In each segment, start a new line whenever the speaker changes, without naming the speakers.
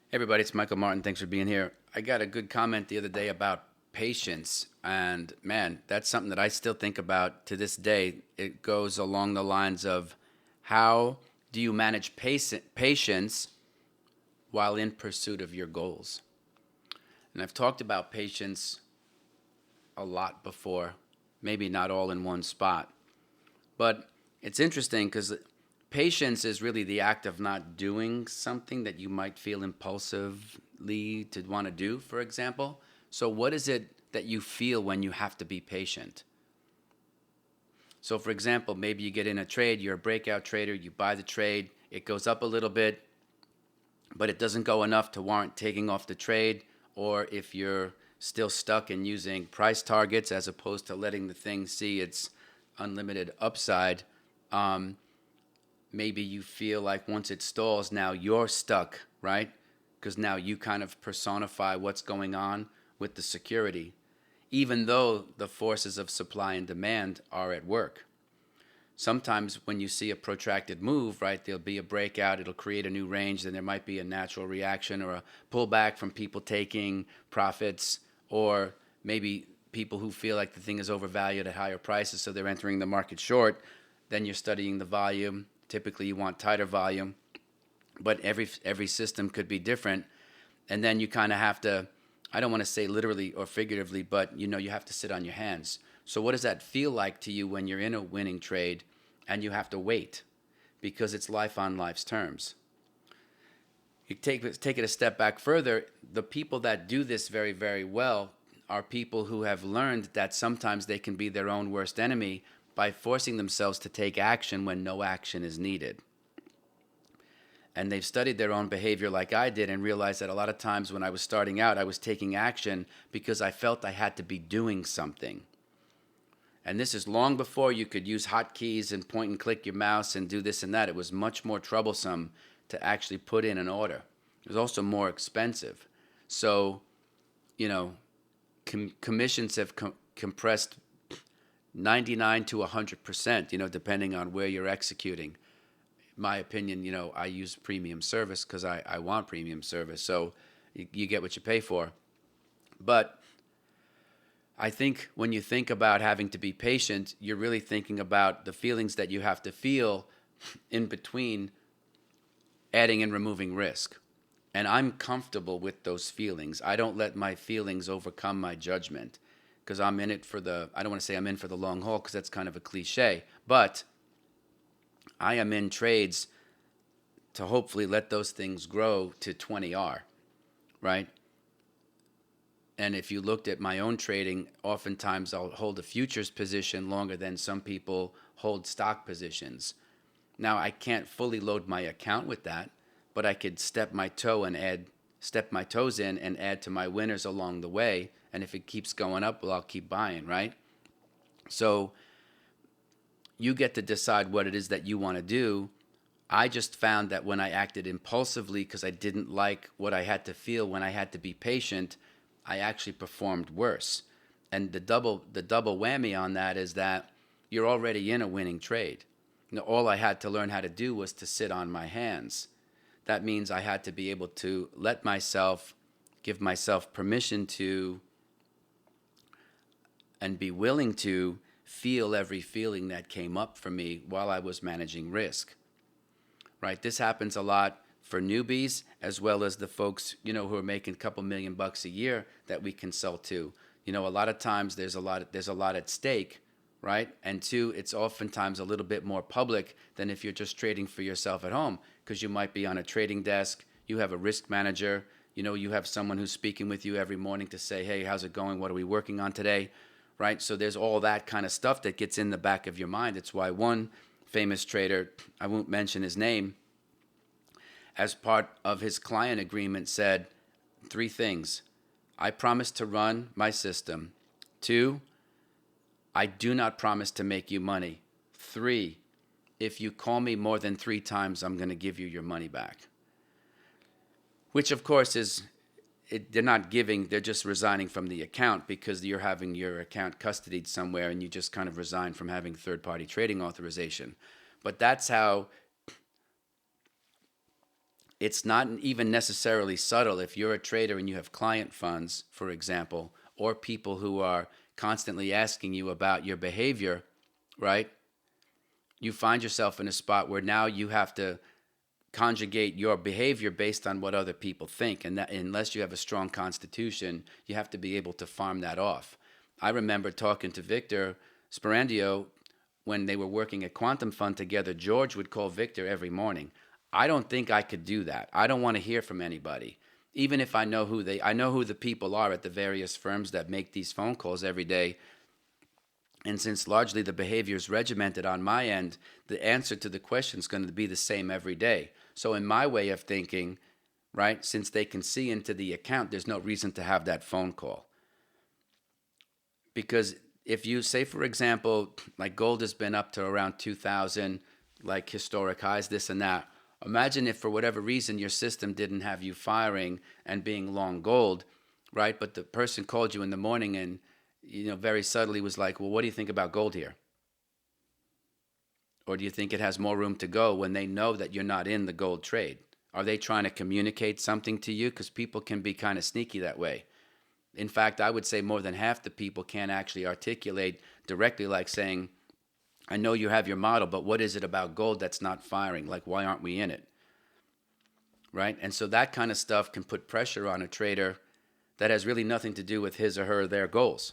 Hey everybody, it's Michael Martin. Thanks for being here. I got a good comment the other day about patience, and man, that's something that I still think about to this day. It goes along the lines of how do you manage patience while in pursuit of your goals? And I've talked about patience a lot before, maybe not all in one spot, but it's interesting because patience is really the act of not doing something that you might feel impulsively to want to do, for example. So, what is it that you feel when you have to be patient? So, for example, maybe you get in a trade, you're a breakout trader, you buy the trade, it goes up a little bit, but it doesn't go enough to warrant taking off the trade. Or if you're still stuck in using price targets as opposed to letting the thing see its unlimited upside, um, maybe you feel like once it stalls, now you're stuck, right? Because now you kind of personify what's going on with the security, even though the forces of supply and demand are at work. Sometimes when you see a protracted move, right, there'll be a breakout, it'll create a new range, then there might be a natural reaction or a pullback from people taking profits, or maybe people who feel like the thing is overvalued at higher prices, so they're entering the market short. Then you're studying the volume. Typically, you want tighter volume, but every system could be different. And then you kind of have to, I don't want to say literally or figuratively, but you have to sit on your hands. So what does that feel like to you when you're in a winning trade and you have to wait because it's life on life's terms? You take it a step back further. The people that do this very, very well are people who have learned that sometimes they can be their own worst enemy by forcing themselves to take action when no action is needed. And they've studied their own behavior like I did and realized that a lot of times when I was starting out, I was taking action because I felt I had to be doing something. And this is long before you could use hotkeys and point and click your mouse and do this and that. It was much more troublesome to actually put in an order. It was also more expensive. So, you know, commissions have compressed 99 to 100%, depending on where you're executing. My opinion, I use premium service because I want premium service. So you get what you pay for. But I think when you think about having to be patient, you're really thinking about the feelings that you have to feel in between adding and removing risk. And I'm comfortable with those feelings. I don't let my feelings overcome my judgment because I'm in it for I don't want to say I'm in for the long haul because that's kind of a cliche, but I am in trades to hopefully let those things grow to 20R, right? And if you looked at my own trading, oftentimes I'll hold a futures position longer than some people hold stock positions. Now, I can't fully load my account with that, but I could step my toes in and add to my winners along the way. And if it keeps going up, well, I'll keep buying, right? So you get to decide what it is that you want to do. I just found that when I acted impulsively because I didn't like what I had to feel when I had to be patient, I actually performed worse. And the double whammy on that is that you're already in a winning trade. All I had to learn how to do was to sit on my hands. That means I had to be able to give myself permission to, and be willing to feel every feeling that came up for me while I was managing risk. Right? This happens a lot for newbies as well as the folks, who are making a couple $1,000,000 a year that we consult to. A lot of times there's a lot at stake, right? And two, it's oftentimes a little bit more public than if you're just trading for yourself at home because you might be on a trading desk, you have a risk manager, you have someone who's speaking with you every morning to say, "Hey, how's it going? What are we working on today?" Right? So there's all that kind of stuff that gets in the back of your mind. It's why one famous trader, I won't mention his name, as part of his client agreement said three things. I promise to run my system. Two, I do not promise to make you money. Three, if you call me more than three times, I'm going to give you your money back. Which, of course, they're not giving, they're just resigning from the account because you're having your account custodied somewhere and you just kind of resign from having third party trading authorization. But that's how It's not even necessarily subtle. If you're a trader and you have client funds, for example, or people who are constantly asking you about your behavior, right? You find yourself in a spot where now you have to conjugate your behavior based on what other people think. And that, unless you have a strong constitution, you have to be able to farm that off. I remember talking to Victor Sperandio when they were working at Quantum Fund together. George would call Victor every morning. I don't think I could do that. I don't want to hear from anybody. Even if I know I know who the people are at the various firms that make these phone calls every day. And since largely the behavior is regimented on my end, the answer to the question is going to be the same every day. So in my way of thinking, right, since they can see into the account, there's no reason to have that phone call. Because if you say, for example, like gold has been up to around 2,000, like historic highs, this and that. Imagine if for whatever reason your system didn't have you firing and being long gold, right? But the person called you in the morning and, very subtly was like, well, what do you think about gold here? Or do you think it has more room to go, when they know that you're not in the gold trade? Are they trying to communicate something to you? Because people can be kind of sneaky that way. In fact, I would say more than half the people can't actually articulate directly, like saying, I know you have your model, but what is it about gold that's not firing? Like, why aren't we in it? Right? And so that kind of stuff can put pressure on a trader that has really nothing to do with his or her, their goals.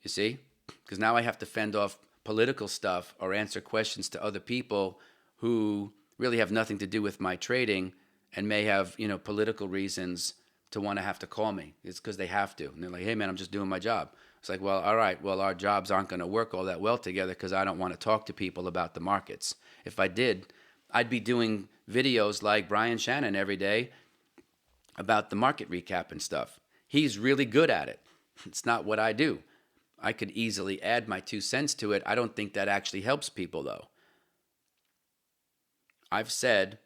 You see? Because now I have to fend off political stuff or answer questions to other people who really have nothing to do with my trading and may have, political reasons to want to have to call me. It's because they have to. And they're like, hey, man, I'm just doing my job. It's like, well, all right, well, our jobs aren't going to work all that well together because I don't want to talk to people about the markets. If I did, I'd be doing videos like Brian Shannon every day about the market recap and stuff. He's really good at it. It's not what I do. I could easily add my 2 cents to it. I don't think that actually helps people, though. I've said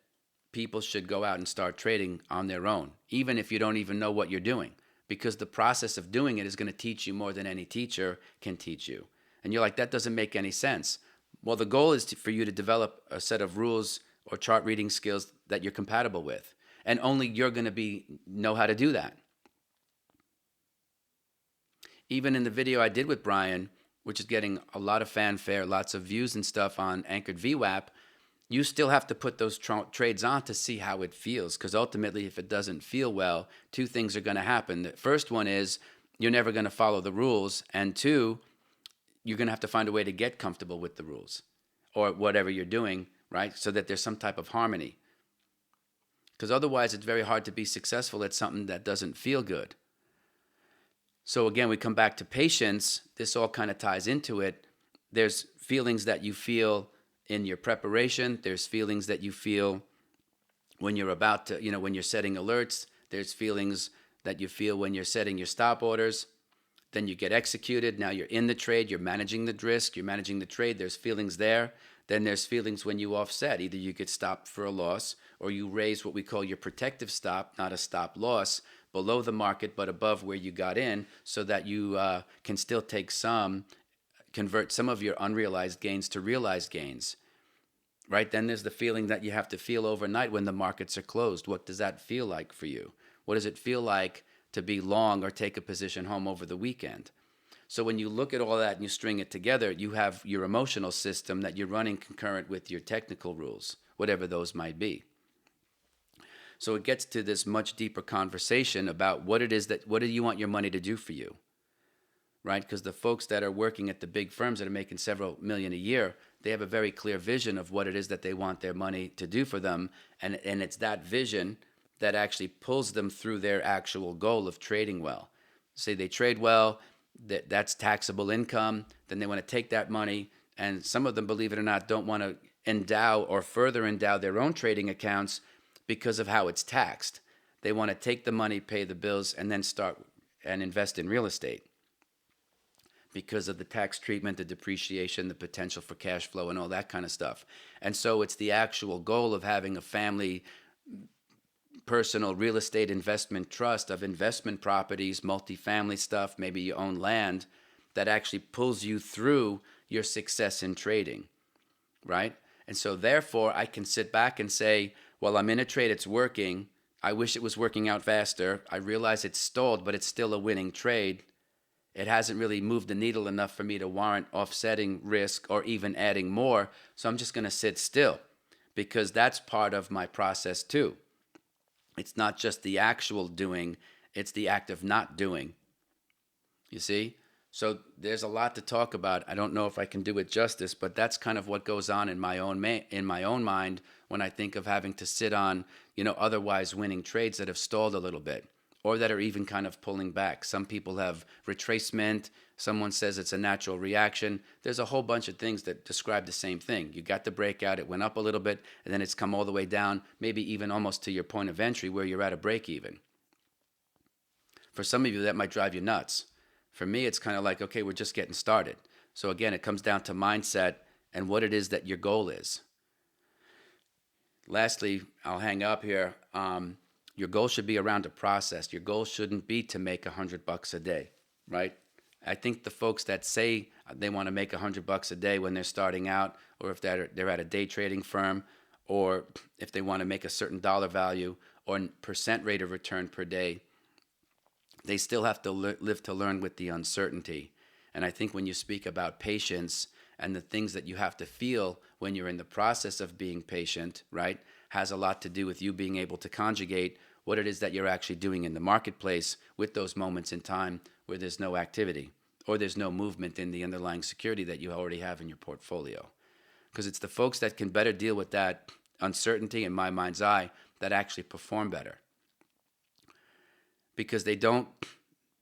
people should go out and start trading on their own, even if you don't even know what you're doing, because the process of doing it is going to teach you more than any teacher can teach you. And you're like, that doesn't make any sense. Well, the goal is for you to develop a set of rules or chart reading skills that you're compatible with, and only you're going to know how to do that. Even in the video I did with Brian, which is getting a lot of fanfare, lots of views and stuff on Anchored VWAP, you still have to put those trades on to see how it feels. Because ultimately, if it doesn't feel well, 2 things are going to happen. The first one is you're never going to follow the rules. And 2, you're going to have to find a way to get comfortable with the rules or whatever you're doing, right? So that there's some type of harmony. Because otherwise, it's very hard to be successful at something that doesn't feel good. So again, we come back to patience. This all kind of ties into it. There's feelings that you feel in your preparation. There's feelings that you feel when you're about to, when you're setting alerts. There's feelings that you feel when you're setting your stop orders. Then you get executed. Now you're in the trade. You're managing the risk. You're managing the trade. There's feelings there. Then there's feelings when you offset. Either you get stopped for a loss or you raise what we call your protective stop, not a stop loss, below the market but above where you got in, so that you can still convert some of your unrealized gains to realized gains, right? Then there's the feeling that you have to feel overnight when the markets are closed. What does that feel like for you? What does it feel like to be long or take a position home over the weekend? So when you look at all that and you string it together, you have your emotional system that you're running concurrent with your technical rules, whatever those might be. So it gets to this much deeper conversation about what do you want your money to do for you, right? Because the folks that are working at the big firms that are making several million a year, they have a very clear vision of what it is that they want their money to do for them. And it's that vision that actually pulls them through their actual goal of trading well. Say they trade well, that's taxable income. Then they want to take that money, and some of them, believe it or not, don't want to endow or further endow their own trading accounts because of how it's taxed. They want to take the money, pay the bills, and then start and invest in real estate because of the tax treatment, the depreciation, the potential for cash flow, and all that kind of stuff. And so it's the actual goal of having a family personal real estate investment trust of investment properties, multifamily stuff, maybe you own land, that actually pulls you through your success in trading, right? And so therefore, I can sit back and say, While I'm in a trade, it's working. I wish it was working out faster. I realize it's stalled, but it's still a winning trade. It hasn't really moved the needle enough for me to warrant offsetting risk or even adding more. So I'm just going to sit still, because that's part of my process too. It's not just the actual doing, it's the act of not doing. You see? So there's a lot to talk about. I don't know if I can do it justice, but that's kind of what goes on in my own mind when I think of having to sit on, otherwise winning trades that have stalled a little bit, or that are even kind of pulling back. Some people have retracement. Someone says it's a natural reaction. There's a whole bunch of things that describe the same thing. You got the breakout, it went up a little bit, and then it's come all the way down, maybe even almost to your point of entry where you're at a break even. For some of you, that might drive you nuts. For me, it's kind of like, okay, we're just getting started. So again, it comes down to mindset and what it is that your goal is. Lastly, I'll hang up here. Your goal should be around a process. Your goal shouldn't be to make $100 a day, right? I think the folks that say they want to make $100 a day when they're starting out, or if they're at a day trading firm, or if they want to make a certain dollar value or percent rate of return per day, they still have to live to learn with the uncertainty. And I think when you speak about patience and the things that you have to feel when you're in the process of being patient, right, has a lot to do with you being able to conjugate what it is that you're actually doing in the marketplace with those moments in time where there's no activity or there's no movement in the underlying security that you already have in your portfolio. Because it's the folks that can better deal with that uncertainty, in my mind's eye, that actually perform better. Because they don't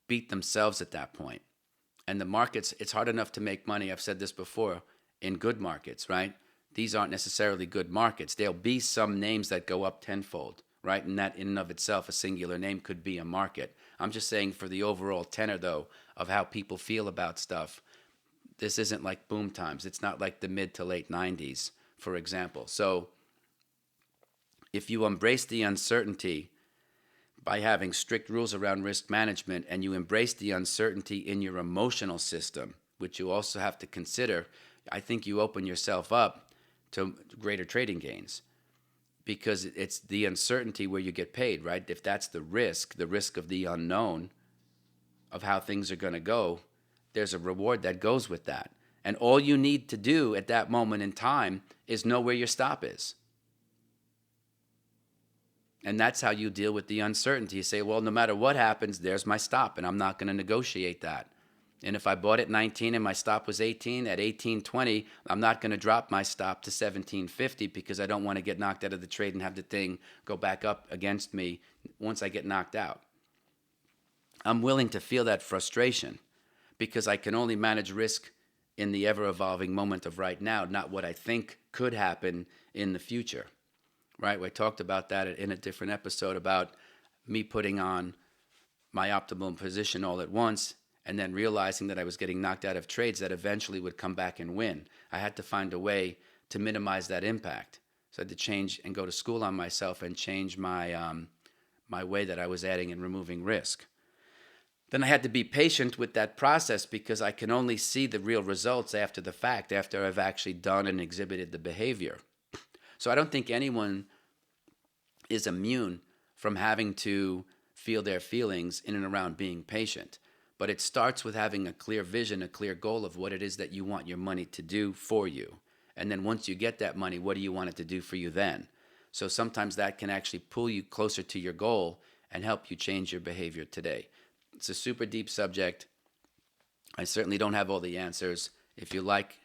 beat themselves at that point. And the markets, it's hard enough to make money, I've said this before, in good markets, right? These aren't necessarily good markets. There'll be some names that go up tenfold, right? And that in and of itself, a singular name could be a market. I'm just saying for the overall tenor, though, of how people feel about stuff, this isn't like boom times. It's not like the mid to late 90s, for example. So if you embrace the uncertainty by having strict rules around risk management, and you embrace the uncertainty in your emotional system, which you also have to consider, I think you open yourself up to greater trading gains, because it's the uncertainty where you get paid, right? If that's the risk of the unknown of how things are going to go, there's a reward that goes with that. And all you need to do at that moment in time is know where your stop is. And that's how you deal with the uncertainty. You say, well, no matter what happens, there's my stop, and I'm not going to negotiate that. And if I bought at 19 and my stop was 18, at 18.20, I'm not going to drop my stop to 17.50 because I don't want to get knocked out of the trade and have the thing go back up against me once I get knocked out. I'm willing to feel that frustration because I can only manage risk in the ever-evolving moment of right now, not what I think could happen in the future. Right? We talked about that in a different episode about me putting on my optimal position all at once and then realizing that I was getting knocked out of trades that eventually would come back and win. I had to find a way to minimize that impact. So I had to change and go to school on myself and change my my way that I was adding and removing risk. Then I had to be patient with that process because I can only see the real results after the fact, after I've actually done and exhibited the behavior. So I don't think anyone is immune from having to feel their feelings in and around being patient. But it starts with having a clear vision, a clear goal of what it is that you want your money to do for you. And then once you get that money, what do you want it to do for you then? So sometimes that can actually pull you closer to your goal and help you change your behavior today. It's a super deep subject. I certainly don't have all the answers. If you like,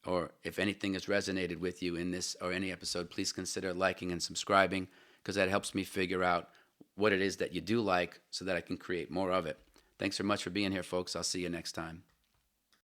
or if anything has resonated with you in this or any episode, please consider liking and subscribing, because that helps me figure out what it is that you do like so that I can create more of it. Thanks so much for being here, folks. I'll see you next time.